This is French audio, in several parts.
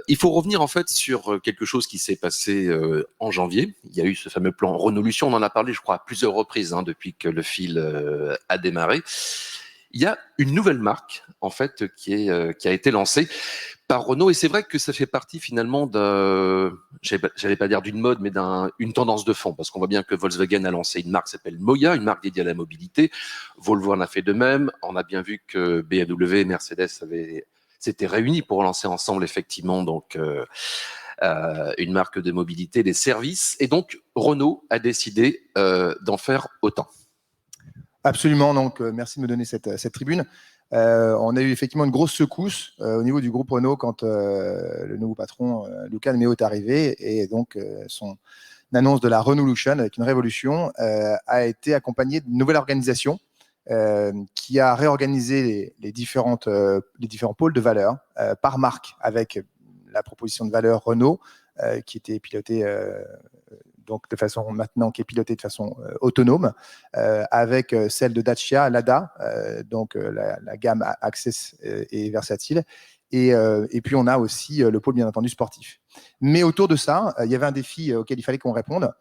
Il faut revenir en fait sur quelque chose qui s'est passé en janvier. Il y a eu ce fameux plan Renaulution, on en a parlé je crois à plusieurs reprises depuis que le fil a démarré. Il y a une nouvelle marque en fait qui a été lancée par Renault et c'est vrai que ça fait partie finalement j'allais pas dire d'une mode mais d'une tendance de fond parce qu'on voit bien que Volkswagen a lancé une marque qui s'appelle Moya, une marque dédiée à la mobilité. Volvo en a fait de même. On a bien vu que BMW et Mercedes s'étaient réunis pour lancer ensemble effectivement une marque de mobilité, des services et donc Renault a décidé d'en faire autant. Absolument, donc merci de me donner cette tribune. On a eu effectivement une grosse secousse au niveau du groupe Renault quand le nouveau patron, Luca de Meo, est arrivé et donc son annonce de la Renaulution avec une révolution a été accompagnée d'une nouvelle organisation qui a réorganisé les différents pôles de valeur par marque avec la proposition de valeur Renault qui était pilotée donc de façon maintenant qui est pilotée de façon autonome, avec celle de Dacia, Lada, donc la gamme Access et versatile, et puis on a aussi le pôle bien entendu sportif. Mais autour de ça, il y avait un défi auquel il fallait qu'on réponde,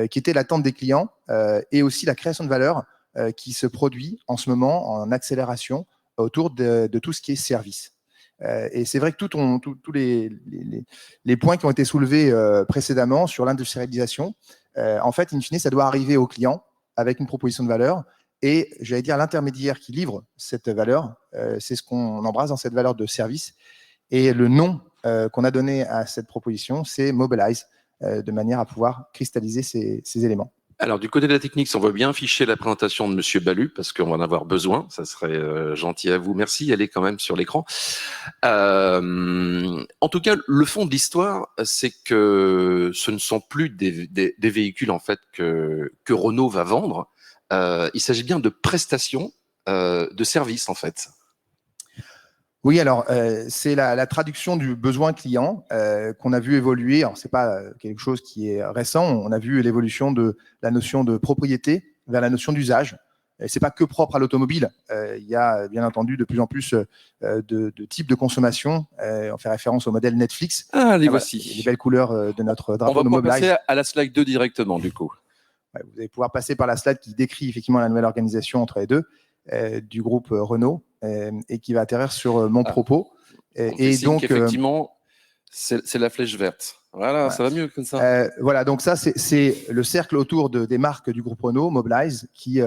qui était l'attente des clients et aussi la création de valeur qui se produit en ce moment en accélération autour de tout ce qui est service. Et c'est vrai que tous les points qui ont été soulevés précédemment sur l'industrialisation, en fait, in fine, ça doit arriver au client avec une proposition de valeur. Et j'allais dire, l'intermédiaire qui livre cette valeur, c'est ce qu'on embrasse dans cette valeur de service. Et le nom qu'on a donné à cette proposition, c'est Mobilize, de manière à pouvoir cristalliser ces éléments. Alors, du côté de la technique, si on veut bien afficher la présentation de Monsieur Balu, parce qu'on va en avoir besoin, ça serait gentil à vous. Merci, elle est quand même sur l'écran. En tout cas, le fond de l'histoire, c'est que ce ne sont plus des véhicules en fait que Renault va vendre. Il s'agit bien de prestations de services en fait. Oui, alors c'est la traduction du besoin client qu'on a vu évoluer. Alors c'est pas quelque chose qui est récent. On a vu l'évolution de la notion de propriété vers la notion d'usage. C'est pas que propre à l'automobile. Il y a bien entendu de plus en plus de types de consommation. On fait référence au modèle Netflix. Ah, les voici. Les belles couleurs de notre drapeau de Mobilize. On va pouvoir passer à la slide 2 directement du coup. Vous allez pouvoir passer par la slide qui décrit effectivement la nouvelle organisation entre les deux du groupe Renault et qui va atterrir sur mon propos. Et donc, effectivement, c'est la flèche verte. Voilà, ça va mieux comme ça. Voilà, donc ça, c'est le cercle autour des marques du groupe Renault, Mobilize, qui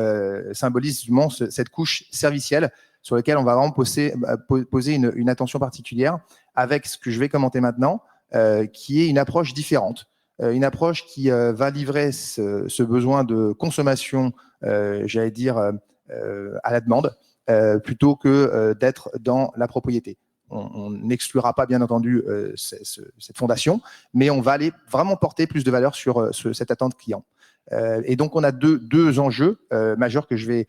symbolise justement cette couche servicielle sur laquelle on va vraiment poser une attention particulière avec ce que je vais commenter maintenant, qui est une approche différente. Une approche qui va livrer ce besoin de consommation, j'allais dire, à la demande, plutôt que d'être dans la propriété. On n'exclura pas, bien entendu, cette fondation, mais on va aller vraiment porter plus de valeur sur cette attente client. Et donc, on a deux enjeux majeurs que je vais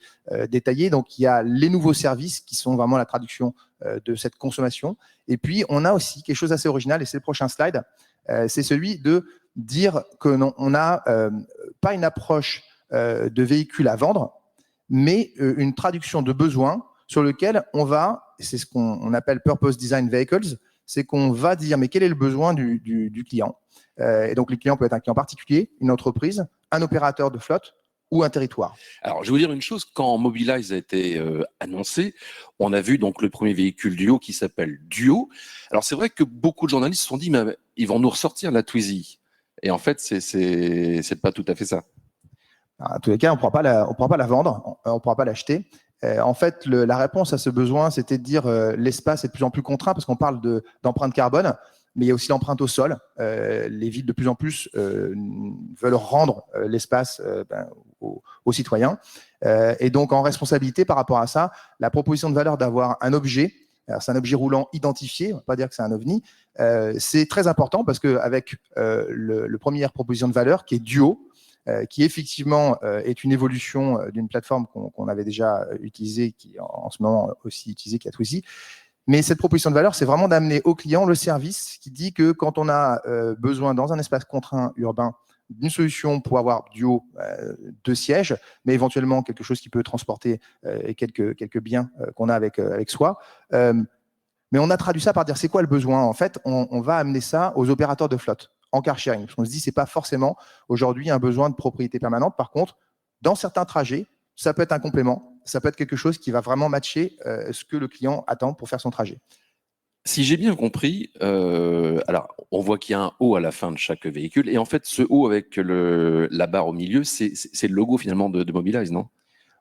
détailler. Donc, il y a les nouveaux services qui sont vraiment la traduction de cette consommation. Et puis, on a aussi quelque chose d'assez original, et c'est le prochain slide, c'est celui de dire qu'on n'a pas une approche de véhicule à vendre, mais une traduction de besoin sur lequel on va, c'est ce qu'on appelle Purpose Design Vehicles, c'est qu'on va dire mais quel est le besoin du client. Et donc le client peut être un client particulier, une entreprise, un opérateur de flotte ou un territoire. Alors, je vais vous dire une chose, quand Mobilize a été annoncé, on a vu donc le premier véhicule Duo qui s'appelle Duo. Alors, c'est vrai que beaucoup de journalistes se sont dit, mais ils vont nous ressortir la Twizy. Et en fait, c'est pas tout à fait ça. En tous les cas, on ne pourra pas la vendre, on ne pourra pas l'acheter. En fait, la réponse à ce besoin, c'était de dire l'espace est de plus en plus contraint parce qu'on parle d'empreinte carbone, mais il y a aussi l'empreinte au sol. Les villes, de plus en plus, veulent rendre l'espace aux citoyens. Et donc, en responsabilité par rapport à ça, la proposition de valeur d'avoir un objet, c'est un objet roulant identifié, on ne va pas dire que c'est un OVNI, c'est très important parce qu'avec le première proposition de valeur, qui est Duo, qui effectivement est une évolution d'une plateforme qu'on avait déjà utilisée, qui est en ce moment aussi utilisée, qui est Twizy. Mais cette proposition de valeur, c'est vraiment d'amener au client le service qui dit que quand on a besoin dans un espace contraint urbain d'une solution pour avoir Duo 2 sièges, mais éventuellement quelque chose qui peut transporter quelques biens qu'on a avec soi, Mais on a traduit ça par dire c'est quoi le besoin. En fait, on va amener ça aux opérateurs de flotte en car sharing. Parce qu'on se dit c'est pas forcément aujourd'hui un besoin de propriété permanente. Par contre, dans certains trajets, ça peut être un complément, ça peut être quelque chose qui va vraiment matcher ce que le client attend pour faire son trajet. Si j'ai bien compris, alors on voit qu'il y a un haut à la fin de chaque véhicule, et en fait, ce haut avec la barre au milieu, c'est le logo finalement de Mobilize, non?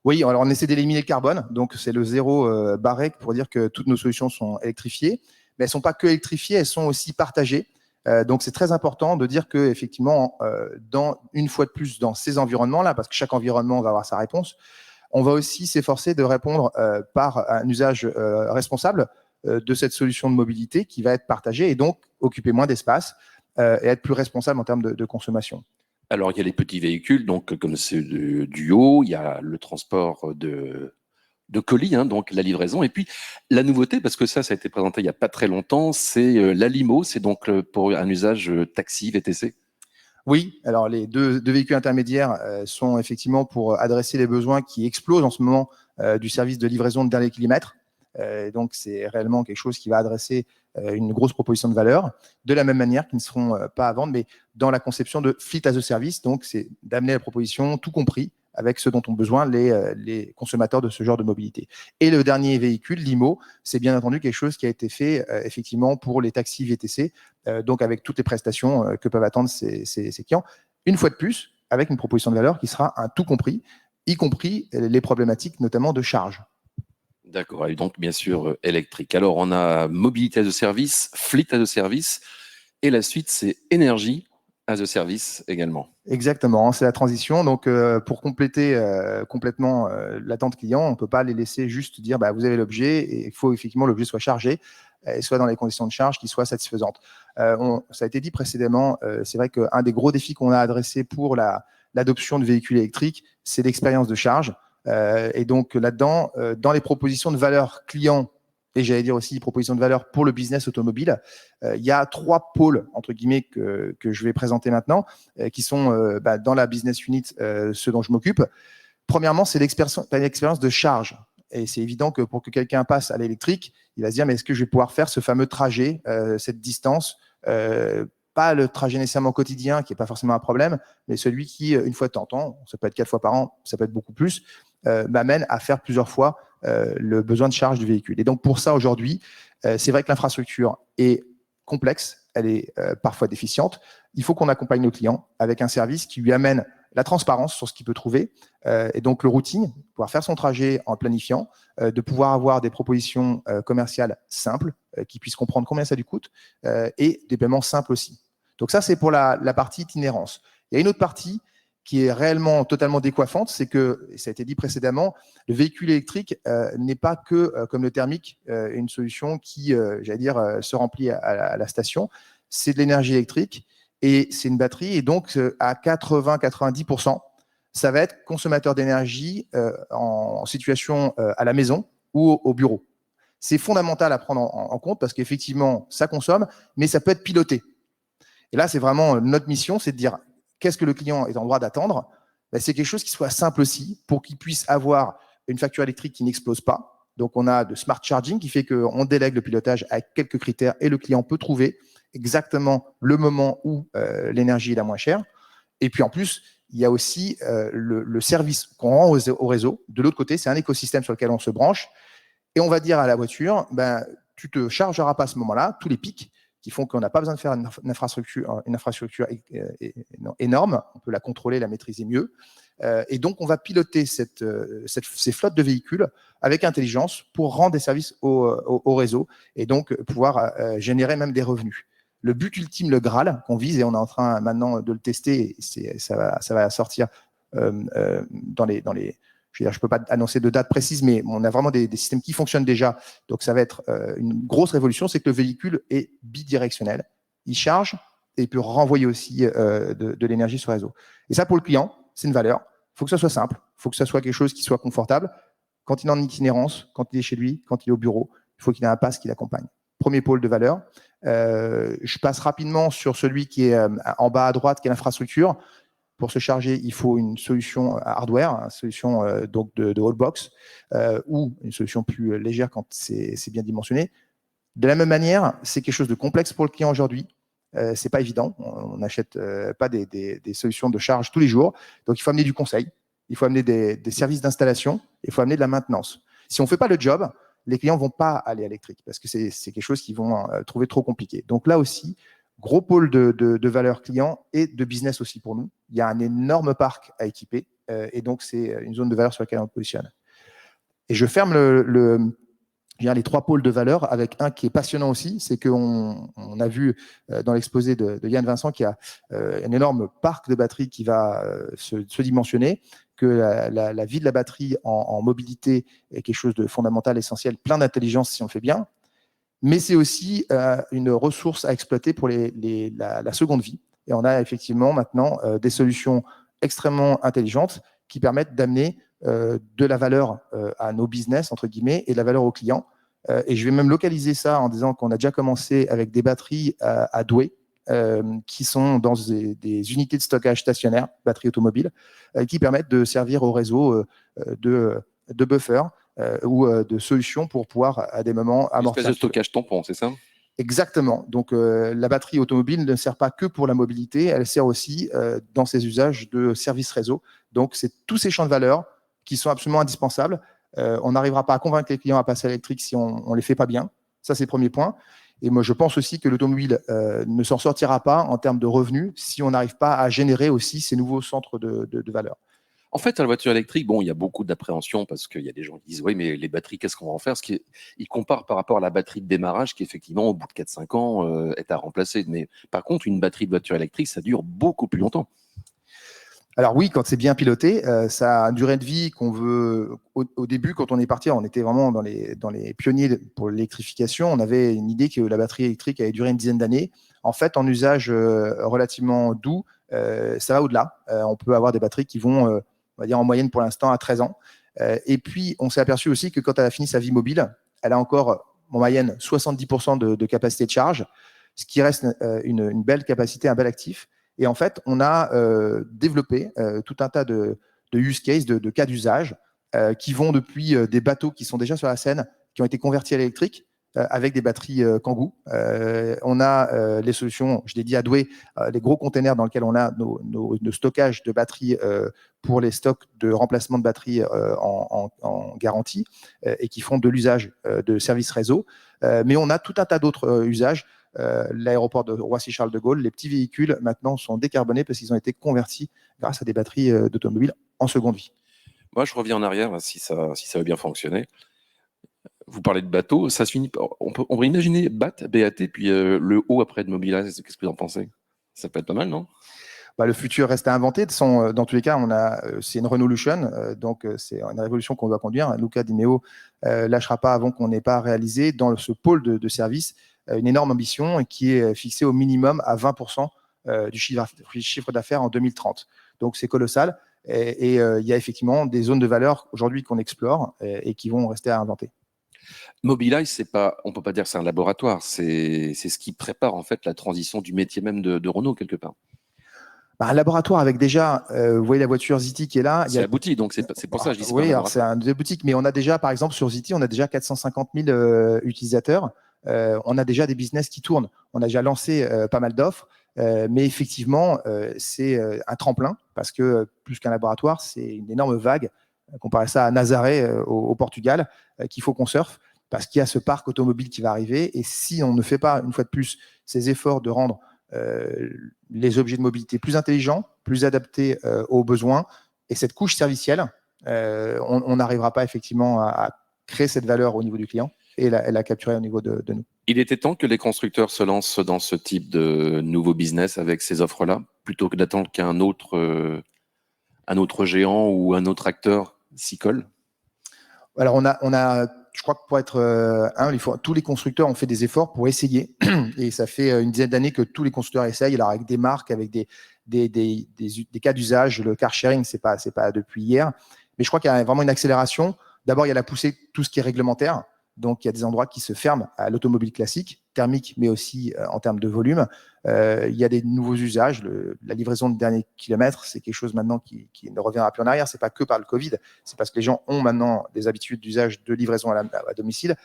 Oui, alors on essaie d'éliminer le carbone, donc c'est le zéro barré pour dire que toutes nos solutions sont électrifiées, mais elles ne sont pas que électrifiées, elles sont aussi partagées. Donc c'est très important de dire que effectivement, une fois de plus dans ces environnements-là, parce que chaque environnement va avoir sa réponse, on va aussi s'efforcer de répondre par un usage responsable de cette solution de mobilité qui va être partagée et donc occuper moins d'espace et être plus responsable en termes de consommation. Alors, il y a les petits véhicules, donc comme c'est du haut, il y a le transport de colis, hein, donc la livraison. Et puis, la nouveauté, parce que ça a été présenté il n'y a pas très longtemps, c'est la limo, c'est donc pour un usage taxi, VTC. Oui, alors les deux véhicules intermédiaires sont effectivement pour adresser les besoins qui explosent en ce moment du service de livraison de dernier kilomètre. Donc, c'est réellement quelque chose qui va adresser une grosse proposition de valeur, de la même manière qu'ils ne seront pas à vendre, mais dans la conception de fleet as a service. Donc, c'est d'amener la proposition tout compris avec ce dont ont besoin les consommateurs de ce genre de mobilité. Et le dernier véhicule, Limo, c'est bien entendu quelque chose qui a été fait effectivement pour les taxis VTC, donc avec toutes les prestations que peuvent attendre ces clients. Une fois de plus, avec une proposition de valeur qui sera un tout compris, y compris les problématiques notamment de charge. D'accord, et donc bien sûr électrique. Alors, on a mobilité as a service, fleet as a service, et la suite, c'est énergie as a service également. Exactement, c'est la transition. Donc, pour compléter complètement l'attente client, on ne peut pas les laisser juste dire bah, vous avez l'objet et il faut effectivement l'objet soit chargé et soit dans les conditions de charge qui soient satisfaisantes. Ça a été dit précédemment, c'est vrai qu'un des gros défis qu'on a adressé pour l'adoption de véhicules électriques, c'est l'expérience de charge. Et donc là-dedans, dans les propositions de valeur client, et j'allais dire aussi propositions de valeur pour le business automobile, il y a 3 pôles, entre guillemets, que je vais présenter maintenant, qui sont dans la business unit, ceux dont je m'occupe. Premièrement, c'est l'expérience de charge. Et c'est évident que pour que quelqu'un passe à l'électrique, il va se dire, mais est-ce que je vais pouvoir faire ce fameux trajet, cette distance pas le trajet nécessairement quotidien, qui n'est pas forcément un problème, mais celui qui, une fois de temps en temps, ça peut être 4 fois par an, ça peut être beaucoup plus, m'amène à faire plusieurs fois le besoin de charge du véhicule. Et donc, pour ça, aujourd'hui, c'est vrai que l'infrastructure est complexe, elle est parfois déficiente. Il faut qu'on accompagne nos clients avec un service qui lui amène la transparence sur ce qu'il peut trouver, et donc le routing, pouvoir faire son trajet en planifiant, de pouvoir avoir des propositions commerciales simples, qui puissent comprendre combien ça lui coûte, et des paiements simples aussi. Donc ça, c'est pour la partie itinérance. Il y a une autre partie qui est réellement totalement décoiffante, c'est que, et ça a été dit précédemment, le véhicule électrique n'est pas que, comme le thermique, une solution qui, j'allais dire, se remplit à la station. C'est de l'énergie électrique et c'est une batterie. Et donc, à 80-90%, ça va être consommateur d'énergie en situation à la maison ou au bureau. C'est fondamental à prendre en compte parce qu'effectivement, ça consomme, mais ça peut être piloté. Et là, c'est vraiment notre mission, c'est de dire qu'est-ce que le client est en droit d'attendre. Ben, c'est quelque chose qui soit simple aussi pour qu'il puisse avoir une facture électrique qui n'explose pas. Donc, on a de smart charging qui fait qu'on délègue le pilotage avec quelques critères et le client peut trouver exactement le moment où l'énergie est la moins chère. Et puis, en plus, il y a aussi le service qu'on rend au réseau. De l'autre côté, c'est un écosystème sur lequel on se branche. Et on va dire à la voiture, ben, tu te chargeras pas à ce moment-là, tous les pics qui font qu'on n'a pas besoin de faire une infrastructure énorme, on peut la contrôler, la maîtriser mieux. Et donc, on va piloter ces flottes de véhicules avec intelligence pour rendre des services au réseau et donc pouvoir générer même des revenus. Le but ultime, le Graal qu'on vise, et on est en train maintenant de le tester, et ça va sortir dans les je ne peux pas annoncer de date précise, mais on a vraiment des systèmes qui fonctionnent déjà. Donc, ça va être une grosse révolution, c'est que le véhicule est bidirectionnel. Il charge et il peut renvoyer aussi de l'énergie sur le réseau. Et ça, pour le client, c'est une valeur. Il faut que ça soit simple. Il faut que ça soit quelque chose qui soit confortable. Quand il est en itinérance, quand il est chez lui, quand il est au bureau, il faut qu'il ait un pass qui l'accompagne. Premier pôle de valeur. Je passe rapidement sur celui qui est en bas à droite, qui est l'infrastructure. Pour se charger, il faut une solution hardware, une solution donc de wallbox, ou une solution plus légère quand c'est bien dimensionné. De la même manière, c'est quelque chose de complexe pour le client aujourd'hui. C'est pas évident. On n'achète pas des solutions de charge tous les jours. Donc, il faut amener du conseil, il faut amener des services d'installation, il faut amener de la maintenance. Si on ne fait pas le job, les clients ne vont pas aller à l'électrique parce que c'est quelque chose qu'ils vont trouver trop compliqué. Donc là aussi, gros pôle de valeur client et de business aussi pour nous. Il y a un énorme parc à équiper et donc c'est une zone de valeur sur laquelle on positionne. Et je ferme les 3 pôles de valeur avec un qui est passionnant aussi, c'est qu'on a vu dans l'exposé de Yann Vincent qu'il y a un énorme parc de batteries qui va se dimensionner, que la vie de la batterie en mobilité est quelque chose de fondamental, essentiel, plein d'intelligence si on le fait bien, mais c'est aussi une ressource à exploiter pour la seconde vie. Et on a effectivement maintenant des solutions extrêmement intelligentes qui permettent d'amener de la valeur à nos business, entre guillemets, et de la valeur aux clients. Et je vais même localiser ça en disant qu'on a déjà commencé avec des batteries à Douai, qui sont dans des unités de stockage stationnaires, batteries automobiles, qui permettent de servir au réseau de buffers ou de solutions pour pouvoir, à des moments, amortir. Une espèce de stockage tampon, c'est ça ? Exactement. Donc, la batterie automobile ne sert pas que pour la mobilité, elle sert aussi dans ses usages de service réseau. Donc, c'est tous ces champs de valeur qui sont absolument indispensables. On n'arrivera pas à convaincre les clients à passer à l'électrique si on ne les fait pas bien. Ça, c'est le premier point. Et moi, je pense aussi que l'automobile ne s'en sortira pas en termes de revenus si on n'arrive pas à générer aussi ces nouveaux centres de valeur. En fait, à la voiture électrique, bon, il y a beaucoup d'appréhension parce qu'il y a des gens qui disent oui, mais les batteries, qu'est-ce qu'on va en faire? Ils comparent par rapport à la batterie de démarrage qui, effectivement, au bout de 4-5 ans, est à remplacer. Mais par contre, une batterie de voiture électrique, ça dure beaucoup plus longtemps. Alors oui, quand c'est bien piloté, ça a une durée de vie qu'on veut. Au début, quand on est parti, on était vraiment dans les pionniers pour l'électrification. On avait une idée que la batterie électrique allait durer une dizaine d'années. En fait, en usage relativement doux, ça va au-delà. On peut avoir des batteries qui vont, on va dire en moyenne pour l'instant, à 13 ans. Et puis, on s'est aperçu aussi que quand elle a fini sa vie mobile, elle a encore en moyenne 70% de capacité de charge, ce qui reste une belle capacité, un bel actif. Et en fait, on a développé tout un tas de use cases, de cas d'usage, qui vont depuis des bateaux qui sont déjà sur la Seine, qui ont été convertis à l'électrique, avec des batteries Kangoo. On a les solutions, je l'ai dit à Douai, les gros containers dans lesquels on a nos stockages de batteries pour les stocks de remplacement de batteries en garantie et qui font de l'usage de services réseau. Mais on a tout un tas d'autres usages. L'aéroport de Roissy-Charles de Gaulle, les petits véhicules maintenant sont décarbonés parce qu'ils ont été convertis grâce à des batteries d'automobile en seconde vie. Moi, je reviens en arrière, si ça va bien fonctionner. Vous parlez de bateau, ça se finit par... On peut imaginer BAT, puis le O après de Mobilize. Qu'est-ce que vous en pensez? Ça peut être pas mal, non? Le futur reste à inventer. Dans tous les cas, c'est une Renaulution, donc c'est une révolution qu'on doit conduire. Luca Di Meo lâchera pas avant qu'on n'ait pas réalisé dans ce pôle de service une énorme ambition qui est fixée au minimum à 20% du chiffre d'affaires en 2030. Donc c'est colossal et il y a effectivement des zones de valeur aujourd'hui qu'on explore et qui vont rester à inventer. Mobilize, on peut pas dire que c'est un laboratoire, c'est ce qui prépare en fait la transition du métier même de Renault quelque part. Un laboratoire avec déjà, vous voyez la voiture Ziti qui est là. C'est abouti, donc c'est pour ça que je dis c'est oui, pas un alors c'est un des boutiques, mais on a déjà, par exemple, sur Ziti, on a déjà 450 000 utilisateurs. On a déjà des business qui tournent. On a déjà lancé pas mal d'offres, mais effectivement, c'est un tremplin parce que plus qu'un laboratoire, c'est une énorme vague. Comparez ça à Nazaré au Portugal, qu'il faut qu'on surfe parce qu'il y a ce parc automobile qui va arriver. Et si on ne fait pas, une fois de plus, ces efforts de rendre les objets de mobilité plus intelligents, plus adaptés aux besoins, et cette couche servicielle, on n'arrivera pas effectivement à créer cette valeur au niveau du client et la capturer au niveau de nous. Il était temps que les constructeurs se lancent dans ce type de nouveau business avec ces offres-là, plutôt que d'attendre qu'un autre géant ou un autre acteur s'y colle. Alors, je crois que pour être tous les constructeurs ont fait des efforts pour essayer. Et ça fait une dizaine d'années que tous les constructeurs essayent, alors avec des marques, avec des cas d'usage. Le car sharing, c'est pas depuis hier. Mais je crois qu'il y a vraiment une accélération. D'abord, il y a la poussée, tout ce qui est réglementaire. Donc, il y a des endroits qui se ferment à l'automobile classique, thermique, mais aussi en termes de volume. Il y a des nouveaux usages. La livraison de dernier kilomètre, c'est quelque chose maintenant qui ne reviendra plus en arrière. C'est pas que par le Covid, c'est parce que les gens ont maintenant des habitudes d'usage de livraison à domicile.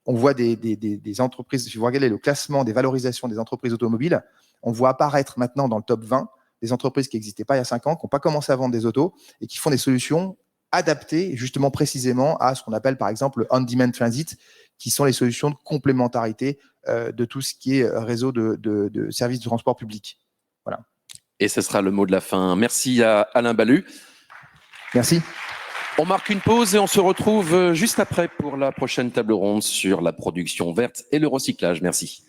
on voit des entreprises, si vous regardez le classement des valorisations des entreprises automobiles, on voit apparaître maintenant dans le top 20 des entreprises qui n'existaient pas il y a 5 ans, qui n'ont pas commencé à vendre des autos et qui font des solutions adaptées justement précisément à ce qu'on appelle par exemple le on-demand transit, qui sont les solutions de complémentarité de tout ce qui est réseau de services de transport public. Voilà. Et ce sera le mot de la fin. Merci à Alain Ballu. Merci. On marque une pause et on se retrouve juste après pour la prochaine table ronde sur la production verte et le recyclage. Merci.